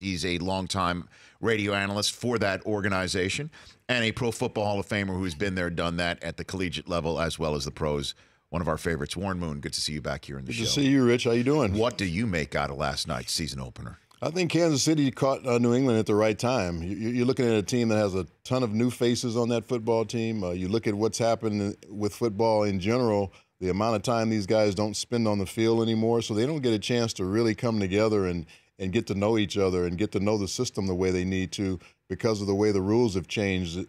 He's a longtime radio analyst for that organization and a Pro Football Hall of Famer who's been there, done that at the collegiate level as well as the pros. One of our favorites, Warren Moon. Good to see you back here in the show. Good to see you, Rich. How you doing? What do you make out of last night's season opener? I think Kansas City caught New England at the right time. You're looking at a team that has a ton of new faces on that football team. You look at what's happened with football in general, the amount of time these guys don't spend on the field anymore, so they don't get a chance to really come together and get to know each other and get to know the system the way they need to because of the way the rules have changed.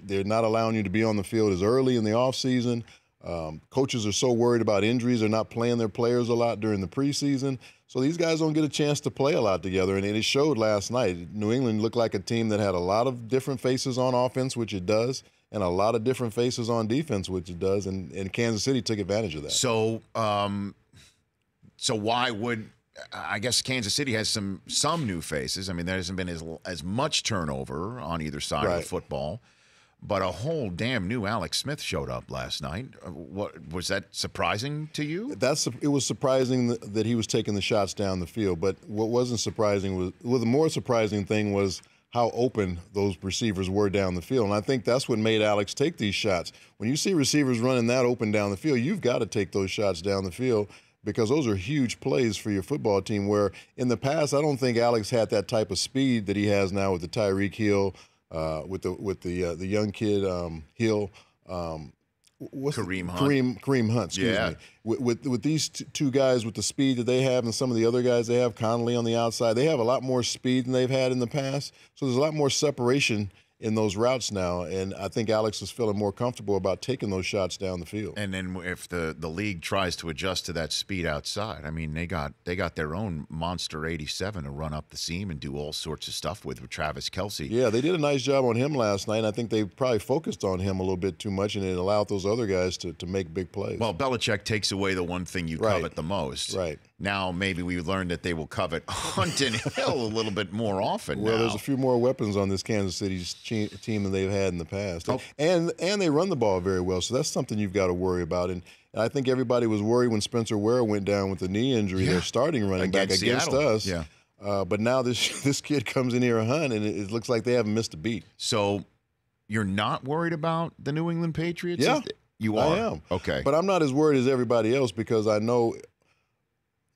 They're not allowing you to be on the field as early in the offseason. Coaches are so worried about injuries. They're not playing their players a lot during the preseason. So these guys don't get a chance to play a lot together, and it showed last night. New England looked like a team that had a lot of different faces on offense, which it does, and a lot of different faces on defense, which it does, and Kansas City took advantage of that. So why would – I guess Kansas City has some new faces. I mean, there hasn't been as much turnover on either side of the football. But a whole damn new Alex Smith showed up last night. What was that surprising to you? It was surprising that he was taking the shots down the field. But what wasn't surprising the more surprising thing was how open those receivers were down the field. And I think that's what made Alex take these shots. When you see receivers running that open down the field, you've got to take those shots down the field because those are huge plays for your football team. Where in the past, I don't think Alex had that type of speed that he has now with the Tyreek Hill. With the young kid Hill, Kareem Hunt. Kareem Hunt, excuse me. With these two guys with the speed that they have, and some of the other guys they have, Conley on the outside, they have a lot more speed than they've had in the past. So there's a lot more separation in those routes now, and I think Alex is feeling more comfortable about taking those shots down the field. And then if the league tries to adjust to that speed outside, I mean, they got their own monster 87 to run up the seam and do all sorts of stuff with Travis Kelce. Yeah, they did a nice job on him last night. I think they probably focused on him a little bit too much, and it allowed those other guys to make big plays. Well, Belichick takes away the one thing you covet the most. Right. Now maybe we learned that they will covet Hunt and Hill a little bit more often. Well, now. There's a few more weapons on this Kansas City team than they've had in the past. Oh. And they run the ball very well, so that's something you've got to worry about. And I think everybody was worried when Spencer Ware went down with the knee injury. They're starting running back against us. Yeah. But now this kid comes in here, Hunt, and it looks like they haven't missed a beat. So you're not worried about the New England Patriots? Yeah. You are? I am. Okay. But I'm not as worried as everybody else because I know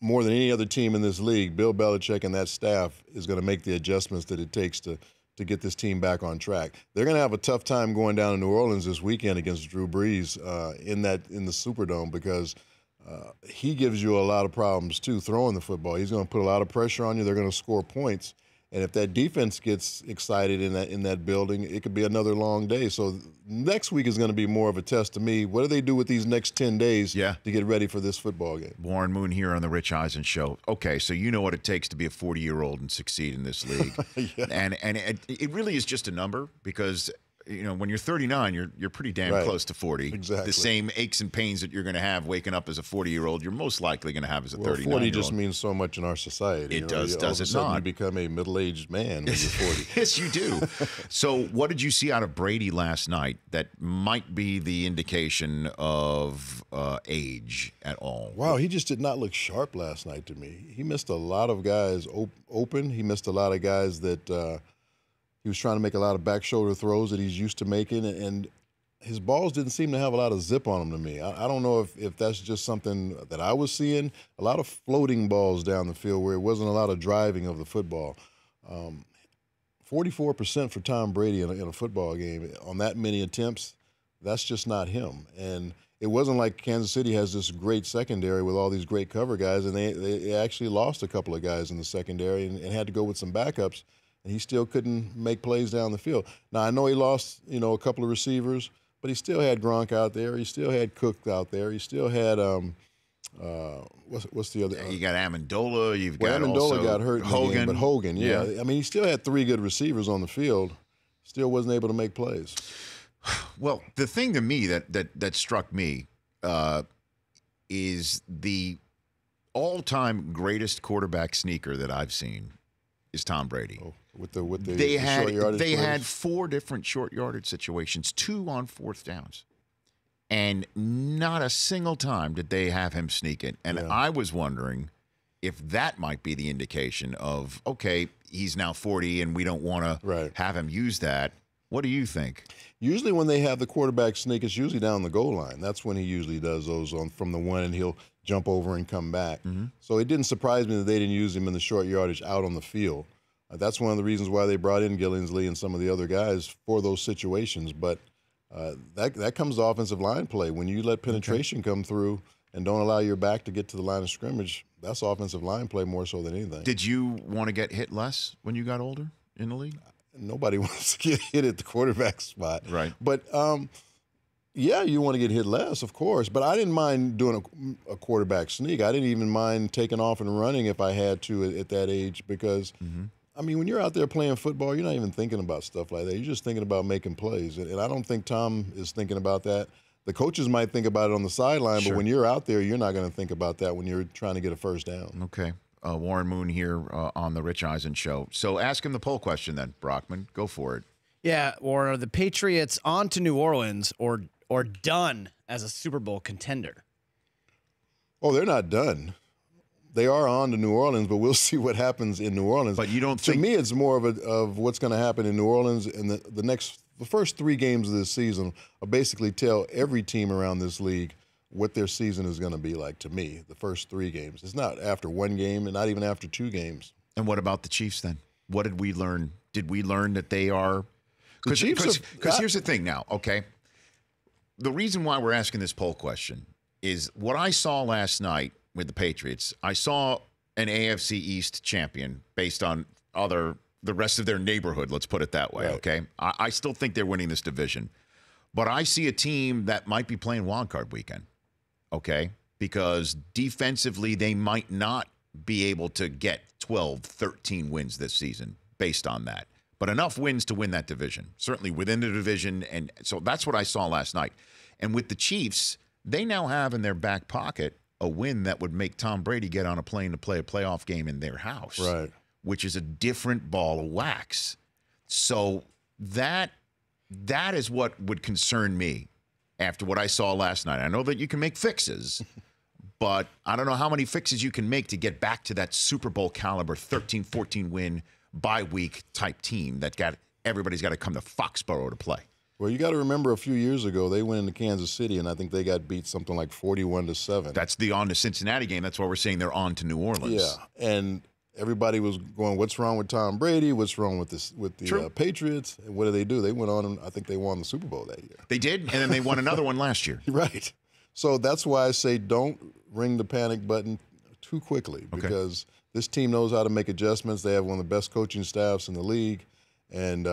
more than any other team in this league, Bill Belichick and that staff is going to make the adjustments that it takes to get this team back on track. They're going to have a tough time going down to New Orleans this weekend against Drew Brees in the Superdome because he gives you a lot of problems too throwing the football. He's going to put a lot of pressure on you. They're going to score points. And if that defense gets excited in that building, it could be another long day. So next week is going to be more of a test to me. What do they do with these next 10 days to get ready for this football game? Warren Moon here on the Rich Eisen Show. Okay, so you know what it takes to be a 40-year-old and succeed in this league. Yeah. And it really is just a number because – you know, when you're 39, you're pretty damn close to 40. Exactly. The same aches and pains that you're going to have waking up as a 40-year-old, you're most likely going to have as a 39-year-old. 40 just means so much in our society. It does it all of a sudden not? You become a middle-aged man when you're 40. Yes, you do. So what did you see out of Brady last night that might be the indication of age at all? Wow, he just did not look sharp last night to me. He missed a lot of guys open. He missed a lot of guys that he was trying to make a lot of back shoulder throws that he's used to making, and his balls didn't seem to have a lot of zip on them to me. I don't know if that's just something that I was seeing. A lot of floating balls down the field where it wasn't a lot of driving of the football. 44% for Tom Brady in a football game on that many attempts, that's just not him. And it wasn't like Kansas City has this great secondary with all these great cover guys, and they actually lost a couple of guys in the secondary and had to go with some backups. And he still couldn't make plays down the field. Now, I know he lost, a couple of receivers, but he still had Gronk out there. He still had Cook out there. He still had what's the other? You got Amendola. You've got Amendola also got hurt in Hogan. the game, but Hogan, yeah. I mean, he still had three good receivers on the field. Still wasn't able to make plays. Well, the thing to me that struck me is the all-time greatest quarterback sneaker that I've seen is Tom Brady. Oh, with the they short yardage they plays? had 4 different short yardage situations, 2 on 4th downs, and not a single time did they have him sneak in. And I was wondering if that might be the indication of, okay, he's now 40 and we don't want to have him use that. What do you think? Usually when they have the quarterback sneak, it's usually down the goal line. That's when he usually does those from the one, and he'll jump over and come back. So it didn't surprise me that they didn't use him in the short yardage out on the field. That's one of the reasons why they brought in Gillingsley and some of the other guys for those situations. But that comes to offensive line play. When you let penetration come through and don't allow your back to get to the line of scrimmage, that's offensive line play more so than anything. Did you want to get hit less when you got older in the league? Nobody wants to get hit at the quarterback spot. Right. But, yeah, you want to get hit less, of course. But I didn't mind doing a quarterback sneak. I didn't even mind taking off and running if I had to at that age because, I mean, when you're out there playing football, you're not even thinking about stuff like that. You're just thinking about making plays. And I don't think Tom is thinking about that. The coaches might think about it on the sideline, but when you're out there, you're not going to think about that when you're trying to get a first down. Okay. Warren Moon here on the Rich Eisen Show. So ask him the poll question then, Brockman. Go for it. Yeah, or are the Patriots on to New Orleans or done as a Super Bowl contender? Oh, they're not done. They are on to New Orleans, but we'll see what happens in New Orleans. But you don't think... To me, it's more of what's going to happen in New Orleans in the first 3 games of this season will basically tell every team around this league what their season is going to be like. To me, the first 3 games. It's not after 1 game and not even after 2 games. And what about the Chiefs then? What did we learn? Did we learn that they are... Because here's the thing now, okay? The reason why we're asking this poll question is what I saw last night with the Patriots. I saw an AFC East champion based on the rest of their neighborhood, let's put it that way, okay? I still think they're winning this division. But I see a team that might be playing wild card weekend, okay? Because defensively, they might not be able to get 12, 13 wins this season based on that. But enough wins to win that division, certainly within the division. And so that's what I saw last night. And with the Chiefs, they now have in their back pocket a win that would make Tom Brady get on a plane to play a playoff game in their house, which is a different ball of wax. So that is what would concern me after what I saw last night. I know that you can make fixes, but I don't know how many fixes you can make to get back to that Super Bowl caliber 13-14 win bye-week type team that everybody's got to come to Foxborough to play. Well, you got to remember a few years ago they went into Kansas City and I think they got beat something like 41-7. That's on the Cincinnati game. That's why we're saying they're on to New Orleans. Yeah, and everybody was going, "What's wrong with Tom Brady? What's wrong with the Patriots?" And what did? They went on and I think they won the Super Bowl that year. They did, and then they won another one last year. Right. So that's why I say don't ring the panic button too quickly because this team knows how to make adjustments. They have one of the best coaching staffs in the league, and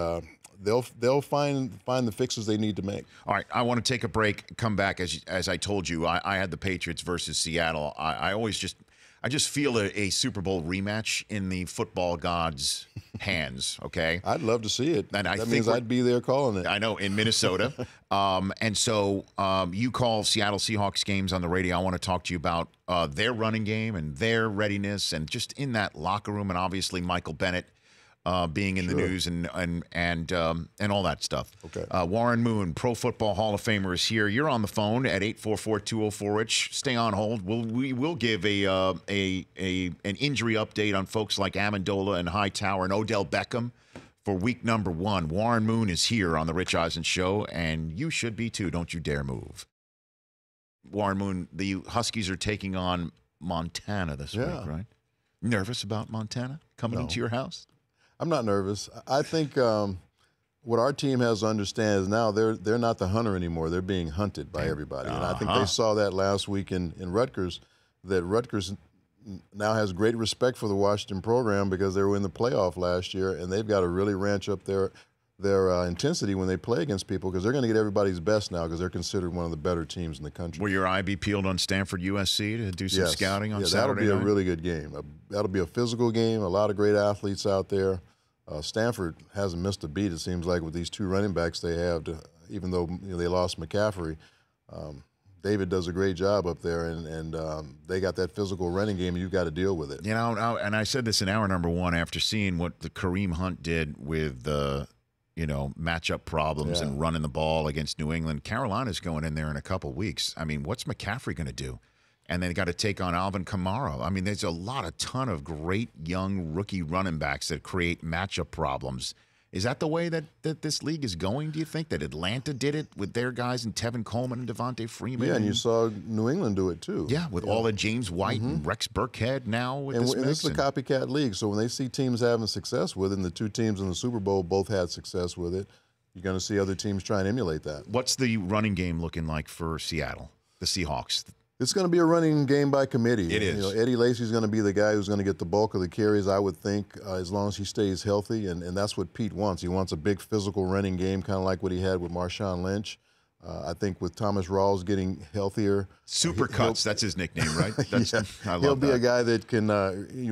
they'll find the fixes they need to make. All right, I want to take a break. Come back as I told you. I had the Patriots versus Seattle. I just feel a Super Bowl rematch in the football gods' hands. Okay, I'd love to see it. And that means I'd be there calling it. I know, in Minnesota. And so you call Seattle Seahawks games on the radio. I want to talk to you about their running game and their readiness, and just in that locker room, and obviously Michael Bennett being in the news and all that stuff. Okay. Warren Moon, Pro Football Hall of Famer, is here. You're on the phone at 844-204-RICH. Stay on hold. We will give an injury update on folks like Amendola and Hightower and Odell Beckham for week number 1. Warren Moon is here on the Rich Eisen Show, and you should be too. Don't you dare move. Warren Moon, the Huskies are taking on Montana this week, right? Nervous about Montana coming into your house? I'm not nervous. I think what our team has to understand is now they're not the hunter anymore. They're being hunted by everybody. And I think they saw that last week in Rutgers, that Rutgers now has great respect for the Washington program because they were in the playoff last year, and they've got to really ranch up their intensity when they play against people because they're going to get everybody's best now because they're considered one of the better teams in the country. Will your eye be peeled on Stanford USC to do some scouting on Saturday that'll be night? a really good game. That'll be a physical game, a lot of great athletes out there. Stanford hasn't missed a beat, it seems like, with these 2 running backs they have, even though they lost McCaffrey. David does a great job up there, and they got that physical running game, and you've got to deal with it. You know, and I said this in hour number 1 after seeing what the Kareem Hunt did with the matchup problems and running the ball against New England. Carolina's going in there in a couple weeks. I mean, what's McCaffrey going to do? and then got to take on Alvin Kamara. I mean, there's a ton of great young rookie running backs that create matchup problems. Is that the way that this league is going, do you think? That Atlanta did it with their guys and Tevin Coleman and Devontae Freeman? Yeah, and you saw New England do it too. Yeah, with all of James White and Rex Burkhead now with this mix. And this is a copycat league, so when they see teams having success with it, and the two teams in the Super Bowl both had success with it, you're going to see other teams try and emulate that. What's the running game looking like for Seattle, the Seahawks? It's going to be a running game by committee. It is. Eddie Lacy's going to be the guy who's going to get the bulk of the carries, I would think, as long as he stays healthy, and that's what Pete wants. He wants a big physical running game, kind of like what he had with Marshawn Lynch. I think with Thomas Rawls getting healthier. Supercuts, that's his nickname, right? I love he'll be that. a guy that can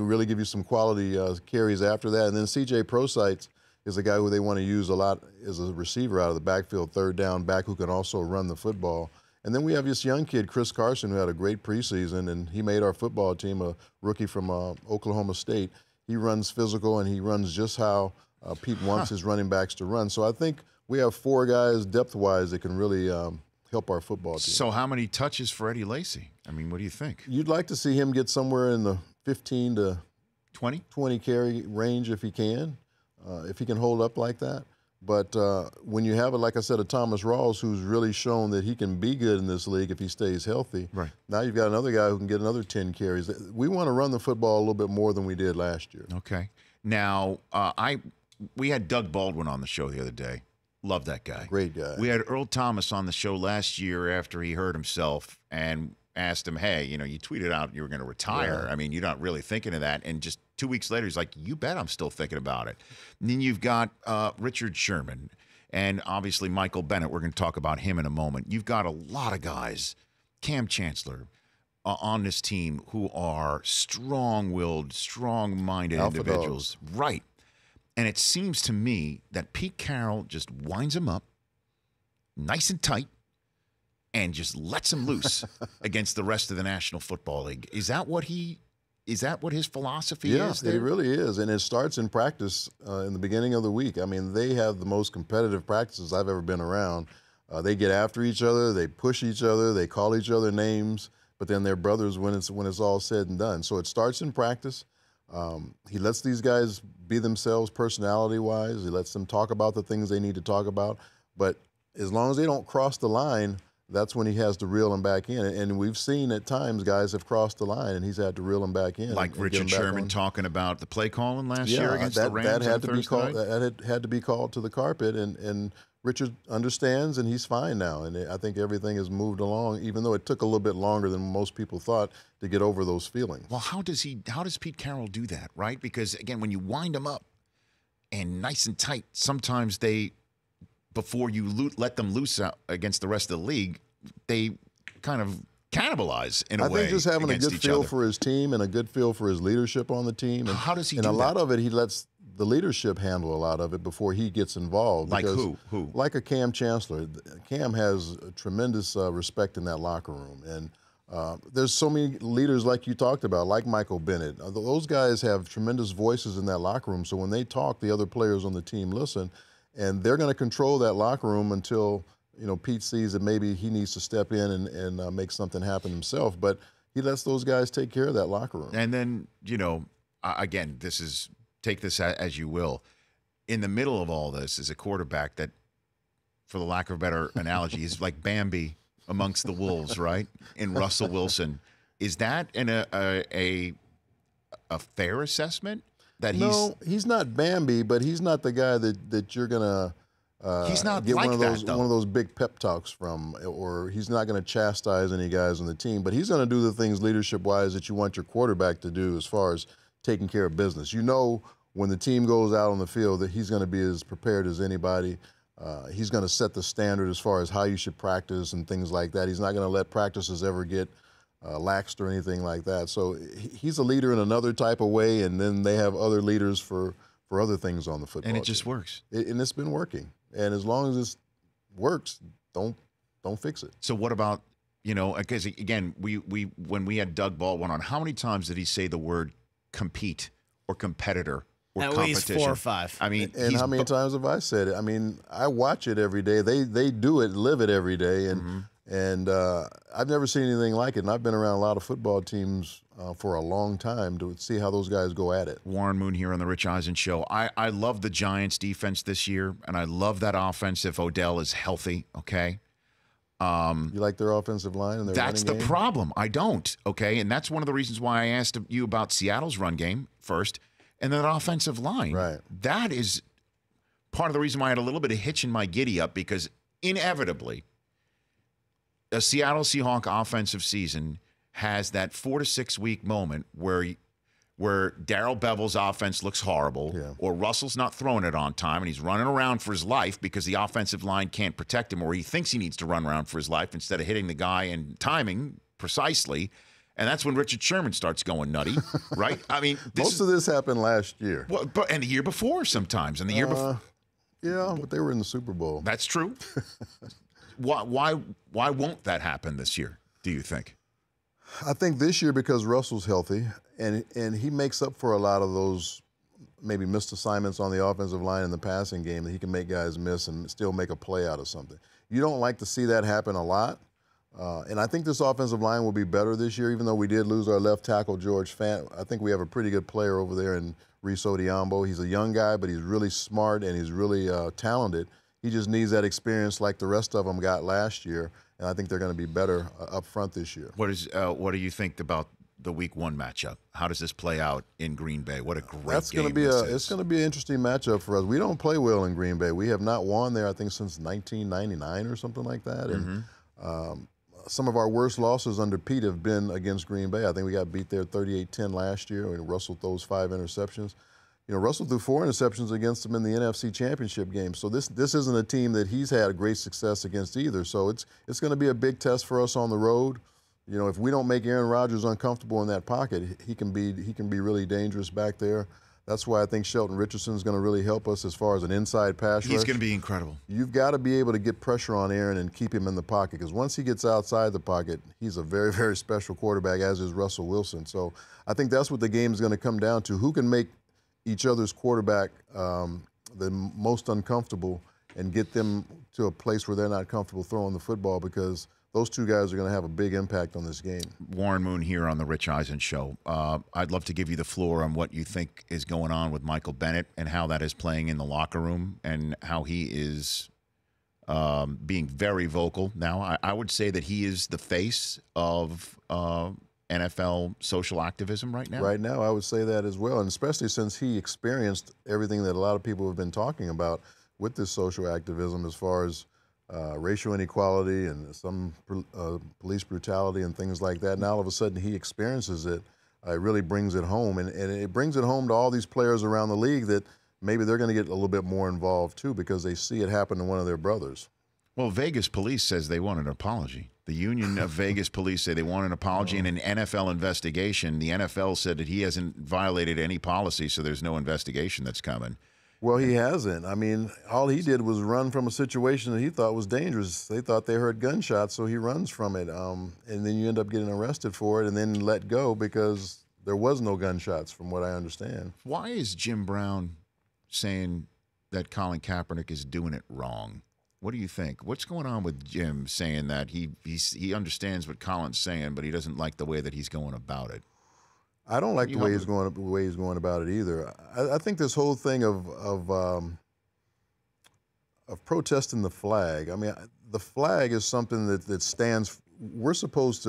really give you some quality carries after that. And then C.J. Prosite is a guy who they want to use a lot as a receiver out of the backfield, third down back who can also run the football. And then we have this young kid, Chris Carson, who had a great preseason, and he made our football team, a rookie from Oklahoma State. He runs physical, and he runs just how Pete wants his running backs to run. So I think we have 4 guys depth-wise that can really help our football team. So how many touches for Eddie Lacy? I mean, what do you think? You'd like to see him get somewhere in the 15 to 20 carry range if he can hold up like that. But when you have, like I said, a Thomas Rawls who's really shown that he can be good in this league if he stays healthy, right. Now you've got another guy who can get another 10 carries. We want to run the football a little bit more than we did last year. Okay. Now, we had Doug Baldwin on the show the other day. Love that guy. Great guy. We had Earl Thomas on the show last year after he hurt himself and asked him, hey, you tweeted out you were going to retire. Yeah. I mean, you're not really thinking of that. And just 2 weeks later, he's like, you bet I'm still thinking about it. And then you've got Richard Sherman and obviously Michael Bennett. We're going to talk about him in a moment. You've got a lot of guys, Cam Chancellor, on this team who are strong-willed, strong-minded individuals. Dogs. Right. And it seems to me that Pete Carroll just winds them up nice and tight and just lets him loose against the rest of the National Football League. Is that what his philosophy is? Yeah, it really is. And it starts in practice in the beginning of the week. I mean, they have the most competitive practices I've ever been around. They get after each other, they push each other, they call each other names, but then they're brothers when it's all said and done. So it starts in practice. He lets these guys be themselves personality-wise. He lets them talk about the things they need to talk about. But as long as they don't cross the line, that's when he has to reel them back in. And we've seen at times guys have crossed the line, and he's had to reel them back in. Like Richard Sherman talking about the play calling last year against the Rams that had on to Thursday be called. night? That had to be called to the carpet, and Richard understands, and he's fine now. And I think everything has moved along, even though it took a little bit longer than most people thought to get over those feelings. Well, how does Pete Carroll do that, right? Because, again, when you wind them up and nice and tight, sometimes before you let them loose out against the rest of the league, they kind of cannibalize in a way. I think just having a good feel for his team and a good feel for his leadership on the team. And how does he do that? And a lot that? of it, he lets the leadership handle a lot of it before he gets involved. Like because, who? Like a Cam Chancellor. Cam has tremendous respect in that locker room. And there's so many leaders like you talked about, like Michael Bennett. Those guys have tremendous voices in that locker room. So when they talk, the other players on the team listen. And they're going to control that locker room until Pete sees that maybe he needs to step in and make something happen himself. But he lets those guys take care of that locker room. And then, again, take this as you will. In the middle of all this is a quarterback that, for the lack of a better analogy, is like Bambi amongst the wolves, right? In Russell Wilson. Is that a fair assessment? No, he's not Bambi, but he's not the guy that you're going to he's not get like one of those big pep talks from, or he's not going to chastise any guys on the team, but he's going to do the things leadership-wise that you want your quarterback to do as far as taking care of business. When the team goes out on the field that he's going to be as prepared as anybody. He's going to set the standard as far as how you should practice and things like that. He's not going to let practices ever get laxed or anything like that. So he's a leader in another type of way, and then they have other leaders for other things on the football team. And it team. just works. And it's been working. And as long as this works, don't fix it. So what about, because again, when we had Doug Baldwin on, how many times did he say the word compete or competitor or At competition? least 4 or 5. I mean, and how many times have I said it? I mean, I watch it every day. They do it, live it every day, and And I've never seen anything like it, and I've been around a lot of football teams for a long time to see how those guys go at it. Warren Moon here on the Rich Eisen Show. I love the Giants' defense this year, and I love that offense if Odell is healthy, okay? You like their offensive line and their That's running the game? problem. I don't, okay? And that's one of the reasons why I asked you about Seattle's run game first, and then that offensive line. Right. That is part of the reason why I had a little bit of hitch in my giddy up, because inevitably a Seattle Seahawk offensive season has that 4 to 6 week moment where Darrell Bevel's offense looks horrible, or Russell's not throwing it on time, and he's running around for his life because the offensive line can't protect him, or he thinks he needs to run around for his life instead of hitting the guy and timing precisely. And that's when Richard Sherman starts going nutty, right? I mean, most of this happened last year. Well, and the year before sometimes, and the year before. Yeah, but they were in the Super Bowl. That's true. Why won't that happen this year, do you think? I think this year because Russell's healthy, and he makes up for a lot of those maybe missed assignments on the offensive line in the passing game that he can make guys miss and still make a play out of something. You don't like to see that happen a lot. And I think this offensive line will be better this year, even though we did lose our left tackle, George Fant. I think we have a pretty good player over there in Reese Odiambo. He's a young guy, but he's really smart and he's really talented. He just needs that experience like the rest of them got last year, and I think they're going to be better up front this year. What do you think about the Week 1 matchup? How does this play out in Green Bay? What a great game this is. It's going to be an interesting matchup for us. We don't play well in Green Bay. We have not won there, I think, since 1999 or something like that. And some of our worst losses under Pete have been against Green Bay. I think we got beat there 38-10 last year, and Russell throws 5 interceptions. You know, Russell threw 4 interceptions against them in the NFC Championship game. So this isn't a team that he's had great success against either. So it's going to be a big test for us on the road. You know, if we don't make Aaron Rodgers uncomfortable in that pocket, he can be really dangerous back there. That's why I think Shelton Richardson is going to really help us as far as an inside pass rush. He's going to be incredible. You've got to be able to get pressure on Aaron and keep him in the pocket, because once he gets outside the pocket, he's a very, very special quarterback, as is Russell Wilson. So I think that's what the game is going to come down to. Who can make each other's quarterback the most uncomfortable and get them to a place where they're not comfortable throwing the football, because those two guys are going to have a big impact on this game. Warren Moon here on the Rich Eisen Show. I'd love to give you the floor on what you think is going on with Michael Bennett and how that is playing in the locker room and how he is being very vocal now. I would say that he is the face of NFL social activism right now. Right now, I would say that as well, and especially since he experienced everything that a lot of people have been talking about with this social activism as far as racial inequality and some police brutality and things like that. Now all of a sudden he experiences it. It really brings it home, and it brings it home to all these players around the league that maybe they're going to get a little bit more involved too, because they see it happen to one of their brothers. Well, Vegas police says they want an apology. The Union of Vegas Police say they want an apology in an NFL investigation. The NFL said that he hasn't violated any policy, so there's no investigation that's coming. Well, he hasn't. I mean, all he did was run from a situation that he thought was dangerous. They thought they heard gunshots, so he runs from it. And then you end up getting arrested for it and then let go because there was no gunshots, from what I understand. Why is Jim Brown saying that Colin Kaepernick is doing it wrong? What do you think? What's going on with Jim saying that he understands what Colin's saying, but he doesn't like the way that he's going about it? I don't like the way he's going about it either. I think this whole thing of protesting the flag. I mean, the flag is something that stands. We're supposed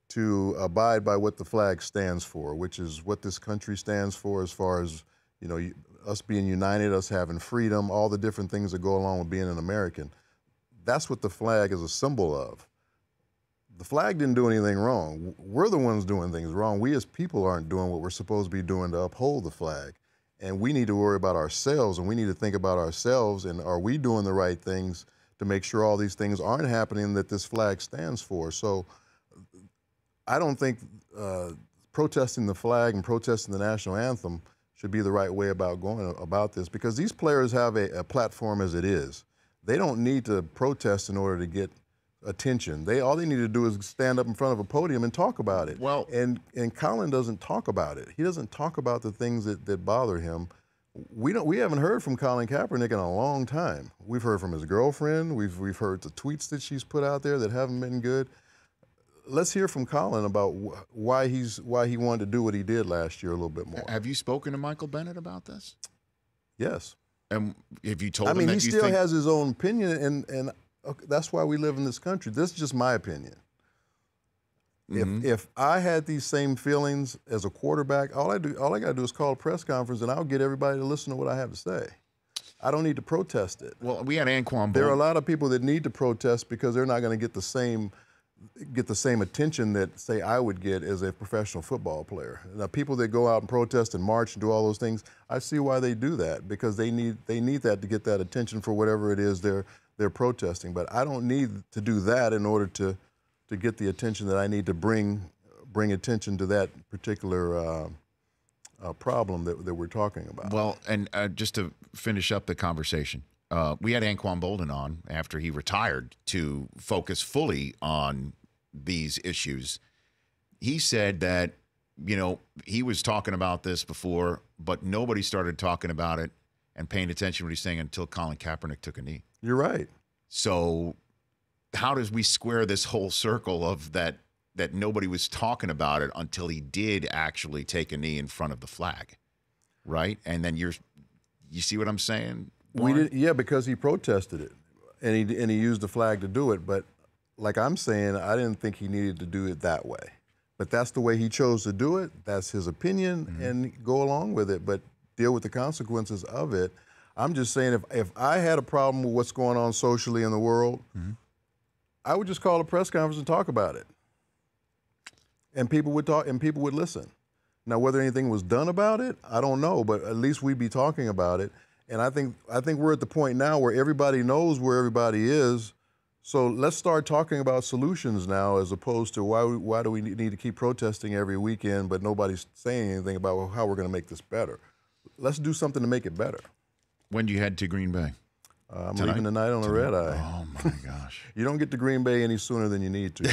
to abide by what the flag stands for, which is what this country stands for, as far as, you know, us being united, us having freedom, all the different things that go along with being an American. That's what the flag is a symbol of. The flag didn't do anything wrong. We're the ones doing things wrong. We as people aren't doing what we're supposed to be doing to uphold the flag. And we need to worry about ourselves, and we need to think about ourselves, and are we doing the right things to make sure all these things aren't happening that this flag stands for. So I don't think protesting the flag and protesting the national anthem should be the right way about going about this, because these players have a platform as it is. They don't need to protest in order to get attention. All they need to do is stand up in front of a podium and talk about it. Well, and Colin doesn't talk about it. He doesn't talk about the things that bother him. We haven't heard from Colin Kaepernick in a long time. We've heard from his girlfriend. We've heard the tweets that she's put out there that haven't been good. Let's hear from Colin about why he wanted to do what he did last year a little bit more. Have you spoken to Michael Bennett about this? Yes. And have you told him that I mean, you he still think... has his own opinion, and that's why we live in this country. This is just my opinion. If I had these same feelings as a quarterback, all I got to do is call a press conference, and I'll get everybody to listen to what I have to say. I don't need to protest it. Well, we had Anquan Boldin. There are a lot of people that need to protest because they're not going to get the same attention that, say, I would get as a professional football player. Now, people that go out and protest and march and do all those things, I see why they do that, because they need that to get that attention for whatever it is they're protesting. But I don't need to do that in order to get the attention that I need to bring attention to that particular problem that we're talking about. Well, and just to finish up the conversation, we had Anquan Boldin on after he retired to focus fully on these issues. He said that, he was talking about this before, but nobody started talking about it and paying attention to what he's saying until Colin Kaepernick took a knee. You're right. So how does we square this whole circle of that nobody was talking about it until he did actually take a knee in front of the flag, right? And then you see what I'm saying? We did, yeah, because he protested it, and he used the flag to do it. But like I'm saying, I didn't think he needed to do it that way. But that's the way he chose to do it. That's his opinion, and go along with it. But deal with the consequences of it. I'm just saying, if I had a problem with what's going on socially in the world, I would just call a press conference and talk about it. And people would talk, and people would listen. Now, whether anything was done about it, I don't know, but at least we'd be talking about it. And I think we're at the point now where everybody knows where everybody is. So let's start talking about solutions now, as opposed to why do we need to keep protesting every weekend, but nobody's saying anything about how we're going to make this better. Let's do something to make it better. When do you head to Green Bay? I'm leaving tonight on a red eye. Oh, my gosh. You don't get to Green Bay any sooner than you need to.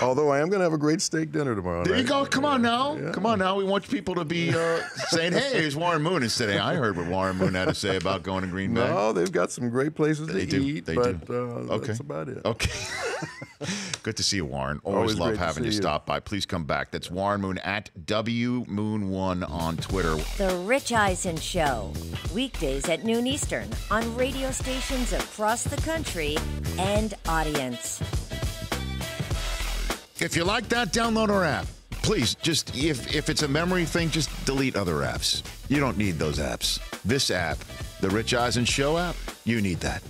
Although I am going to have a great steak dinner tomorrow night. There you go. Come on now. Yeah. Come on now. We want people to be saying, hey, here's Warren Moon instead of, I heard what Warren Moon had to say about going to Green Bay. No, they've got some great places to eat, but okay. That's about it. Okay. Good to see you, Warren. Always love having you stop by. Please come back. That's Warren Moon at WMoon1 on Twitter. The Rich Eisen Show. Weekdays at noon Eastern on radio stations across the country and audience. If you like that, download our app. Please, just if it's a memory thing, just delete other apps. You don't need those apps. This app, the Rich Eisen Show app, you need that.